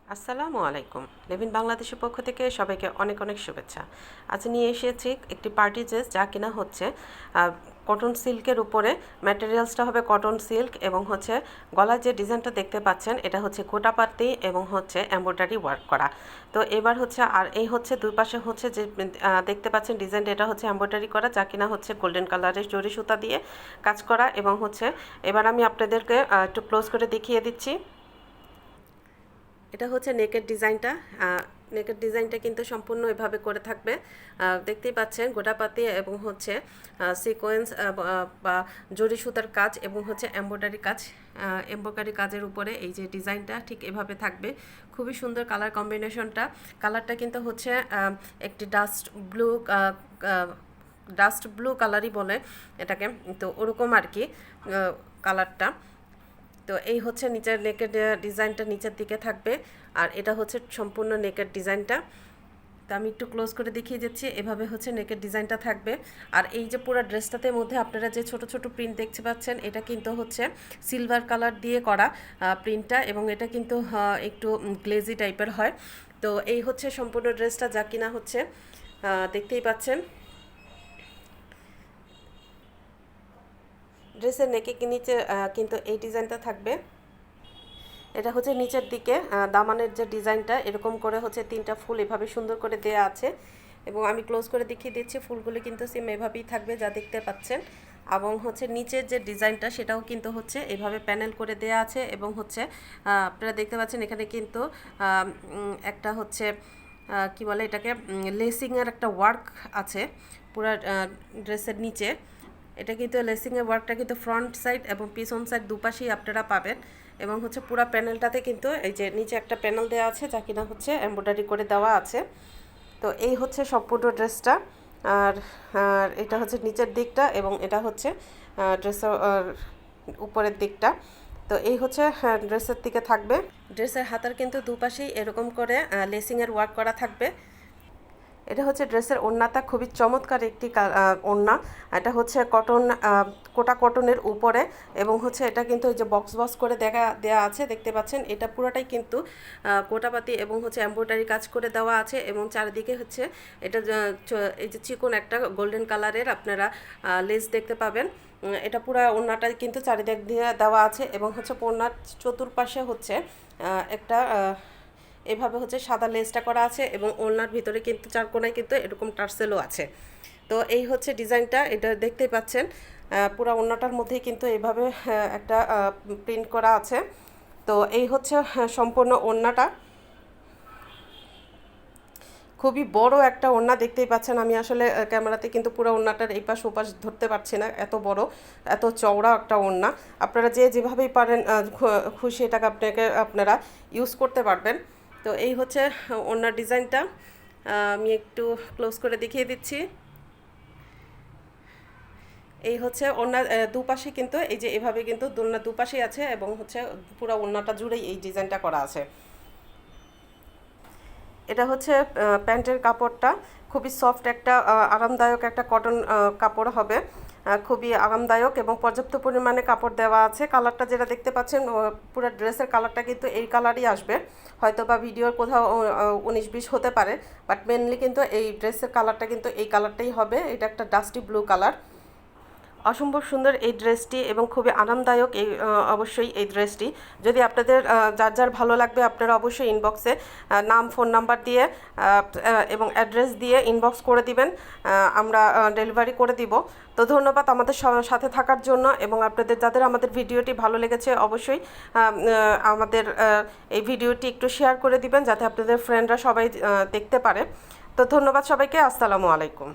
আসসালামু আলাইকুম। লেভিন বাংলাদেশের পক্ষ থেকে সবাইকে অনেক অনেক শুভেচ্ছা। আজ নিয়ে এসেছি একটি পার্টি ড্রেস, যা কিনা হচ্ছে কটন সিল্কের উপরে। ম্যাটেরিয়ালসটা হবে কটন সিল্ক এবং হচ্ছে গলার যে ডিজাইনটা দেখতে পাচ্ছেন এটা হচ্ছে গোটাপাতি এবং হচ্ছে এমব্রয়ডারি ওয়ার্ক করা। তো এবার হচ্ছে আর এই হচ্ছে দুই পাশে হচ্ছে যে দেখতে পাচ্ছেন ডিজাইনটা, এটা হচ্ছে এমব্রয়ডারি করা, যা কিনা হচ্ছে গোল্ডেন কালারের জরি সুতা দিয়ে কাজ করা। এবং হচ্ছে এবার আমি আপনাদেরকে একটু ক্লোজ করে দেখিয়ে দিচ্ছি। এটা হচ্ছে নেকের ডিজাইনটা কিন্তু সম্পূর্ণ এভাবে করে থাকবে। দেখতেই পাচ্ছেন গোটাপাতি এবং হচ্ছে সিকোয়েন্স বা জরি সুতার কাজ এবং হচ্ছে এমব্রয়ডারি কাজের উপরে এই যে ডিজাইনটা ঠিক এভাবে থাকবে। খুবই সুন্দর কালার কম্বিনেশনটা। কালারটা কিন্তু হচ্ছে একটি ডাস্ট ব্লু কালারই বলে এটাকে, তো ওরকম আর কি কালারটা। তো এই হচ্ছে নিচের নেকের ডিজাইনটা নিচের দিকে থাকবে, আর এটা হচ্ছে সম্পূর্ণ নেকের ডিজাইনটা। তো আমি একটু ক্লোজ করে দেখিয়ে দিচ্ছি। এভাবে হচ্ছে নেকের ডিজাইনটা থাকবে। আর এই যে পুরো ড্রেসটাতে মধ্যে আপনারা যে ছোট ছোট প্রিন্ট দেখতে পাচ্ছেন, এটা কিন্তু হচ্ছে সিলভার কালার দিয়ে করা প্রিন্টটা, এবং এটা কিন্তু একটু গ্লেজি টাইপের হয়। তো এই হচ্ছে সম্পূর্ণ ড্রেসটা, যা কিনা হচ্ছে দেখতেই পাচ্ছেন। ড্রেসের নেকে নিচে কিন্তু এই ডিজাইনটা থাকবে। এটা হচ্ছে নিচের দিকে দামানের যে ডিজাইনটা, এরকম করে হচ্ছে তিনটা ফুল এভাবে সুন্দর করে দেয়া আছে। এবং আমি ক্লোজ করে দেখিয়ে দিচ্ছি, ফুলগুলো কিন্তু সেম এভাবেই থাকবে যা দেখতে পাচ্ছেন। এবং হচ্ছে নিচের যে ডিজাইনটা সেটাও কিন্তু হচ্ছে এভাবে প্যানেল করে দেয়া আছে। এবং হচ্ছে আপনারা দেখতে পাচ্ছেন এখানে কিন্তু একটা হচ্ছে কি বলে এটাকে, লেসিংয়ের একটা ওয়ার্ক আছে পুরো ড্রেসের নিচে। এটা কিন্তু লেসিংয়ের ওয়ার্কটা কিন্তু ফ্রন্ট সাইড এবং পিছন সাইড দুপাশেই আপনারা পাবেন। এবং হচ্ছে পুরো প্যানেলটাতে কিন্তু এই যে নিচে একটা প্যানেল দেওয়া আছে, যা কিনা হচ্ছে এমব্রয়ডারি করে দেওয়া আছে। তো এই হচ্ছে সম্পূর্ণ ড্রেসটা। আর এটা হচ্ছে নিচের দিকটা এবং এটা হচ্ছে ড্রেসের উপরের দিকটা। তো এই হচ্ছে ড্রেসের দিকে থাকবে। ড্রেসের হাতার কিন্তু দুপাশেই এরকম করে লেসিংয়ের ওয়ার্ক করা থাকবে। এটা হচ্ছে ড্রেসের ওড়নাটা, খুবই চমৎকার একটি ওড়না। এটা হচ্ছে কোটা কটনের উপরে, এবং হচ্ছে এটা কিন্তু এই যে বক্স করে দেওয়া আছে দেখতে পাচ্ছেন। এটা পুরোটাই কিন্তু কোটাপাতি এবং হচ্ছে এমব্রয়ডারি কাজ করে দেওয়া আছে। এবং চারিদিকে হচ্ছে এটা এই যে চিকন একটা গোল্ডেন কালারের আপনারা লেস দেখতে পাবেন। এটা পুরো ওড়নাটা কিন্তু চারিদিক দিয়ে দেওয়া আছে। এবং হচ্ছে ওড়নার চতুর্পাশে হচ্ছে একটা এভাবে হচ্ছে সাদা লেসটা করা আছে, এবং ওড়নার ভিতরে কিন্তু চার কোনায় কিন্তু এরকম টার্সেলও আছে। তো এই হচ্ছে ডিজাইনটা, এটা দেখতেই পাচ্ছেন পুরো ওড়নাটার মধ্যেই কিন্তু এভাবে একটা প্রিন্ট করা আছে। তো এই হচ্ছে সম্পূর্ণ ওড়নাটা। খুবই বড় একটা ওড়না দেখতেই পাচ্ছেন। আমি আসলে ক্যামেরাতে কিন্তু পুরো ওড়নাটার এই পাশ ওপাশ ধরতে পারছি না, এত বড় এত চওড়া একটা ওড়না। আপনারা যেভাবেই পারেন খুশি এটাকে আপনারা ইউজ করতে পারবেন। তো এই হচ্ছে ওড়নার ডিজাইনটা। আমি একটু ক্লোজ করে দেখিয়ে দিচ্ছি। এই হচ্ছে ওড়নার দুপাশে কিন্তু এই যে এভাবে কিন্তু ওড়নার দুপাশেই আছে, এবং হচ্ছে পুরো ওড়নাটা জুড়েই এই ডিজাইনটা করা আছে। এটা হচ্ছে প্যান্টের কাপড়টা, খুবই সফট একটা আরামদায়ক একটা কটন কাপড় হবে। খুবই আরামদায়ক এবং পর্যাপ্ত পরিমাণে কাপড় দেওয়া আছে। কালারটা যেটা দেখতে পাচ্ছেন পুরো ড্রেসের কালারটা কিন্তু এই কালারই আসবে। হয়তো বা ভিডিওর কোথাও 19-20 হতে পারে, বাট মেনলি কিন্তু এই ড্রেসের কালারটা কিন্তু এই কালারটাই হবে। এটা একটা ডাস্টি ব্লু কালার। অসম্ভব সুন্দর এই ড্রেসটি এবং খুবই আরামদায়ক অবশ্যই এই ড্রেসটি। যদি আপনাদের যার ভালো লাগবে আপনারা অবশ্যই ইনবক্সে নাম ফোন নাম্বার দিয়ে এবং অ্যাড্রেস দিয়ে ইনবক্স করে দিবেন, আমরা ডেলিভারি করে দিব। তো ধন্যবাদ আমাদের সাথে থাকার জন্য। এবং আপনাদের যাদের আমাদের ভিডিওটি ভালো লেগেছে অবশ্যই আমাদের এই ভিডিওটি একটু শেয়ার করে দিবেন, যাতে আপনাদের ফ্রেন্ডরা সবাই দেখতে পারে। তো ধন্যবাদ সবাইকে। আসসালামু আলাইকুম।